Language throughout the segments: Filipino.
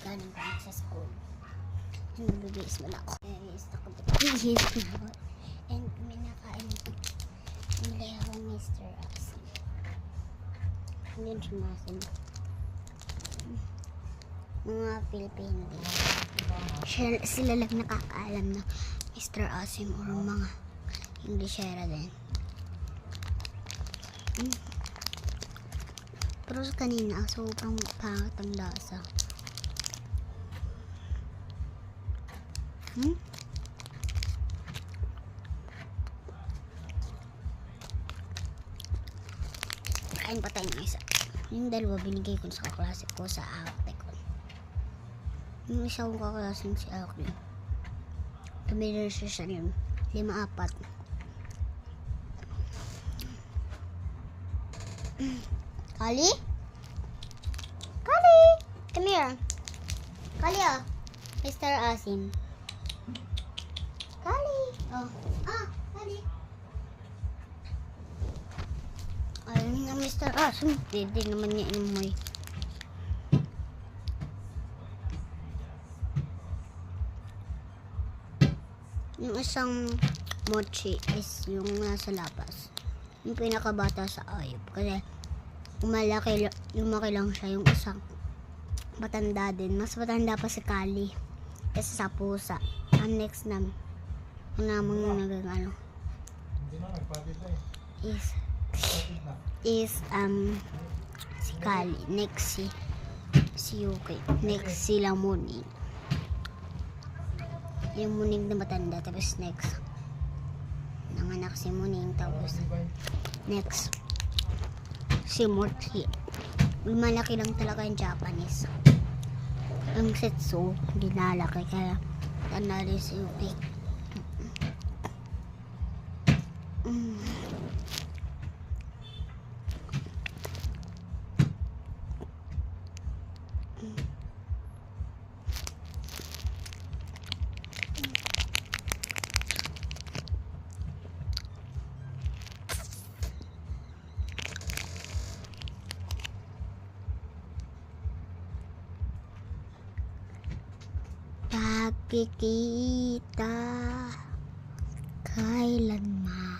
galing pa sa school. Nagbibihis mo na ako. Bihis na ako. Bihis na ako. And minakain ko. Bumili ako Mr. Asin. Hindi sumasin. Mga Pilipino din. Sila lang nakakaalam na Mr. Asim or mga Englishera din. Pero sa kanina, sobrang pangat ang lasa. Kain pa tayo ng isa. Yung dalawa binigay ko sa kaklase ko sa ate ko. Yung isa kong kaklaseng si Aki. Tumili siya sa 5-4. Kali? Kali! Come here. Kali ah. Mr. Asim. Kali. Oh. Kali. Ayun nga Mr. Asim. Hindi naman niya inumoy. Yung isang mochi is yung nasa labas. Yung pinakabata sa ayop. Kasi lumaki lang siya. Yung isang matanda din. Mas matanda pa si Kali. Kasi sa pusa. Ang next ang namang nagagano is si Kali. Next si Yuki. Next sila Muning. Yung Muning na matanda. Tapos next nanganak si Muning. Tapos next si Mochi. Malaki lang talaga yung Japanese. Ang Setsu hindi nalaki. Kaya tanali si Yuki. Pagkikita kailanman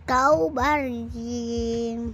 ikaw ba rin